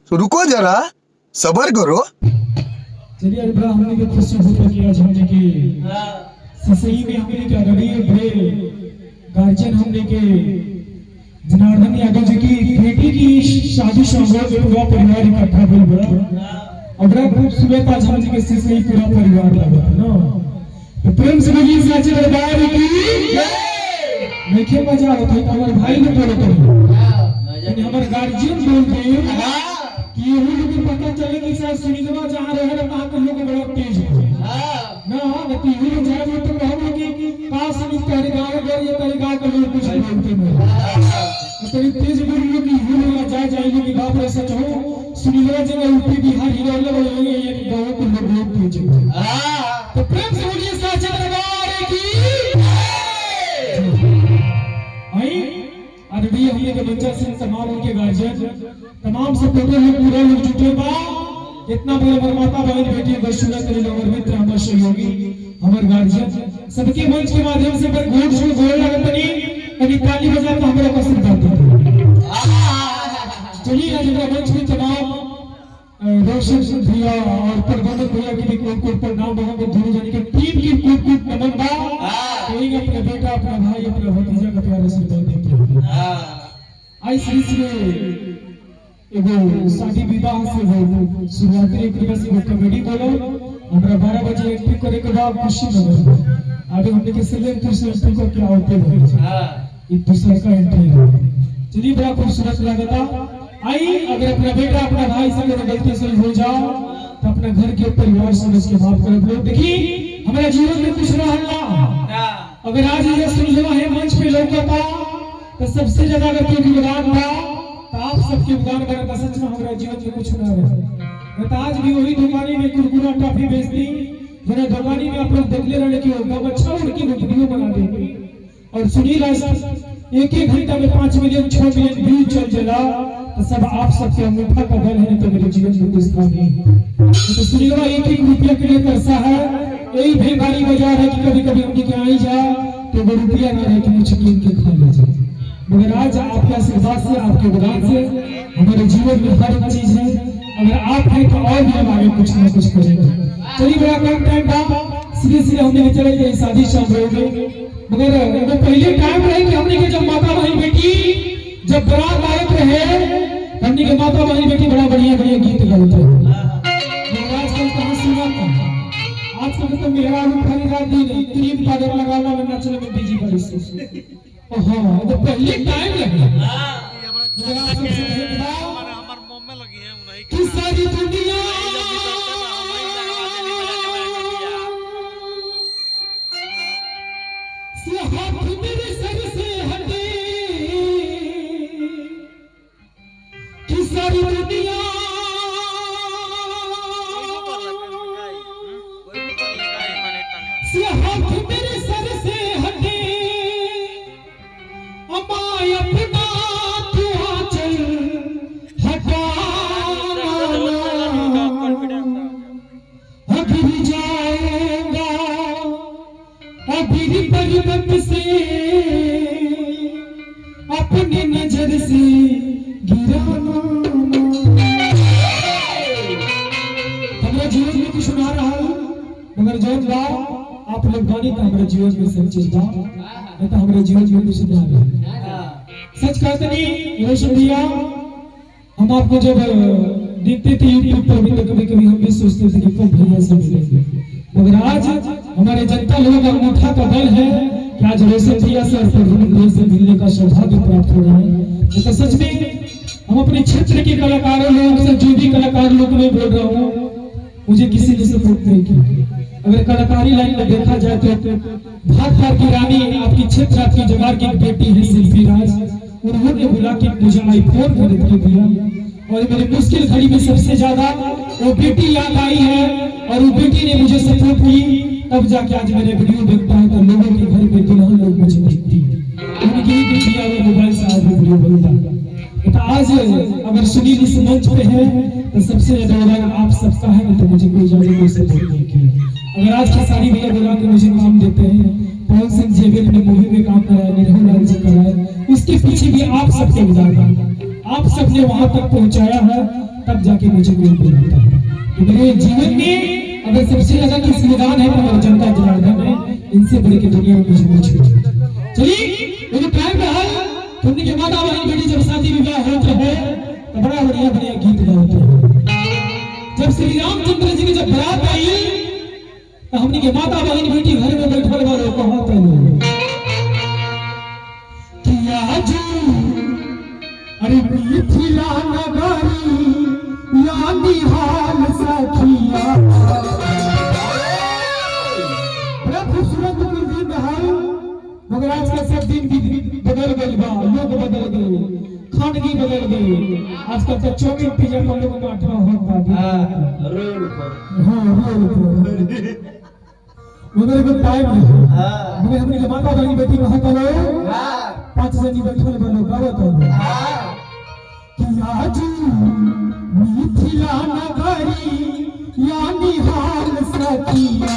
तो रुको जरा, सबर करो। चलिए अभी बड़ा हमने के खुशी होता कि आज हमने के सही में हमने के अगड़िए भरे गार्जियन हमने के जनार्दन यादव जी की बेटी की शादी समारोह में पूरा परिवार इकट्ठा भइल बा और बड़ा खूबसूरत आज हमने के सही पूरा परिवार लगा ना। तो प्रेम से बोलिए साचे दरबार की जय। देखे मजा होता है हमारे भाई ने बोले तो हमारे गार्जियन बोलते हैं कि ये लोग को पता चले कि शायद सुनीलवा जहां रहे ना वहां के लोग बड़ा तेज है ना कि ये लोग जाए तो हम लोग की पास में तेरे गांव गए ये तेरे गांव के लोग कुछ बोलते नहीं तेरी तेज बोल लोग की ये लोग जाए जाएंगे कि बाप रे सच हो सुनीलवा जगह यूपी बिहार ही लोग ये गांव के लोग तेज है। तो प्रेम से बोलिए साचे दरबार की आई अरबी हमने के बच्चा से तमाम उनके गार्जियन तमाम सपोर्टर हैं पूरा लोग जुटे बा इतना बड़ा हमारे माता बहन बेटी बशुरा तेरे लोग मित्र हमारे सहयोगी हमारे गार्जियन सबके मंच के माध्यम से पर घोड़ से गोल लगतनी कभी ताली बजा तो हमारा पसंद करते चलिए आज हमारे मंच में तमाम रोशन भैया और प्रबंधक भैया की भी प्रणाम होंगे दोनों जन के टीम की खूब नमन बा कोई अपना बेटा अपना भाई अपना भतीजा का प्यारे से देते आई सिलसिले एगो शादी विवाह से हो शुरुआती एक दिवस एगो कॉमेडी बोलो हमरा 12 बजे एंट्री करे के बाद खुशी नगर आगे हमने के सिलेंट एंट्री को क्या होते हैं एक दूसरे का एंट्री है चलिए बड़ा खूबसूरत लगता आई अगर अपना बेटा अपना भाई से अगर गलती से हो जाओ तो अपना घर के परिवार समझ के माफ कर दो। देखिए हमारे जीवन में कुछ रहना अगर आज ये सुनवा है मंच पे लौकता तो सबसे ज्यादा अगर कोई योगदान था तो आप सबके योगदान करता सच में हमारे जीवन में कुछ ना रहे तो आज भी वही दुकानी में कुरकुरा टॉफी बेचती जरा दुकानी में आप लोग देख ले रहे कि वो अच्छा उनकी वीडियो बना देंगे और सुनील एक घंटा में 5 मिलियन 6 मिलियन व्यू चल चला तो सब आप सबके अंगूठा का बल है तो मेरे जीवन में कुछ था नहीं तो सुनील एक रुपया के लिए तरसा है यही भेगारी बाजार है कि कभी कभी हमने क्या आई जा तो वो रुपया ना रहे कि मुझे कीन के खा ले जाए मगर आज आपके आशीर्वाद से आपके वरदान से हमारे जीवन में हर एक चीज है अगर आप हैं तो और भी हम आगे कुछ ना कुछ करेंगे। चलिए बड़ा कम टाइम था सीधे सीधे हमने चले गए शादी समारोह में मगर वो पहले टाइम रहे कि हमने के जब माता बहन बेटी जब बारात आए रहे हमने के माता बहन बेटी बड़ा बढ़िया बढ़िया गीत गाते हैं आजकल कहाँ सुना था आजकल तो मेरा खाली रात दिन क्रीम पाउडर लगाना में नाचने में बिजी बड़ी से हाँ तो पहले टाइम लगे हमार मुंह में लगी है उन्हीं की सारी दुनिया से हाथ मेरे सर से हटे कि सारी दुनिया से हाथ मेरे सर से हटे अमाय अपना तू चल हटा अभी जाऊंगा अभी पर्वत से अपनी नजर से गिराना हमारे जीवन में कुछ ना रहा मगर जब लाओ आप लोग गाने का हमारे जीवन में सब चीज था नहीं तो हमारे जीवन में कुछ ना रहा सच कहते नहीं रोशन भैया हम आपको जब देखते थे यूट्यूब पर भी तो कभी कभी हम भी सोचते थे कि कब भैया से मिलेंगे मगर आज हमारे जनता लोगों का अंगूठा का बल है कि आज रोशन भैया से और प्रधानमंत्री से मिलने का सौभाग्य प्राप्त हो रहा है तो सच में हम अपने क्षेत्र के कलाकारों लोगों से जो भी कलाकार लोग में बोल रहा हूँ मुझे किसी ने सपोर्ट नहीं किया अगर कलाकारी लाइन में देखा जाए तो भाटपार की रानी आपकी क्षेत्र आपकी जवार की बेटी है शिल्पी राज उन्होंने बुला के मुझे आईफोन खरीद के दिया और मेरे मुश्किल घड़ी में सबसे ज्यादा वो बेटी याद आई है और वो बेटी ने मुझे सपोर्ट की तब जाके आज मेरे वीडियो देखता है तो लोगों के घर में दुल्हन लोग मुझे देखती उनकी दिया हुआ मोबाइल से आज वीडियो बनता तो आज अगर सुनील इस मंच पे है तो सबसे ज्यादा आप सबका है तो मुझे कोई ज्यादा कोई सपोर्ट नहीं किया अगर आज खेसारी भैया बुला के मुझे काम देते हैं पवन सिंह जेबेल में मूवी में काम कराया निर्भय लाल जी नसीब ये आप सबके गुजार था, आप सबने वहां तक पहुंचाया है, तब जाके मुझे कोई मिलता है। तो मेरे जीवन में अगर सबसे ज्यादा किसी निदान है तो मेरा जनता जनार्दन है, इनसे बड़े की दुनिया में मुझे कुछ नहीं। चलिए मेरे टाइम पे है, तुमने के माता बहन बेटी जब शादी विवाह होता है तो बड़ा बढ़िया बढ़िया गीत गाते हैं। जब श्री रामचंद्र जी की जब बारात आई तो हमने के माता बहन बेटी घर में बैठल वालों को हाथ अरे मिथिला नगरी यानी हाल सखिया, बड़ा खूबसूरत दिन है, मगर आज का सब दिन भी बदल गए बा, लोग बदल गए, खानगी बदल गए। आजकल तो चौमिन पिज्जा को लोग बांटना होता है रोड पर, हाँ रोड पर, मगर को टाइम नहीं। मगर हमने के माता बहन बेटी वहां करो 5 जनी बैठल बनो गावत हो कि आज मिथिला नगरी यानी हाल सखिया।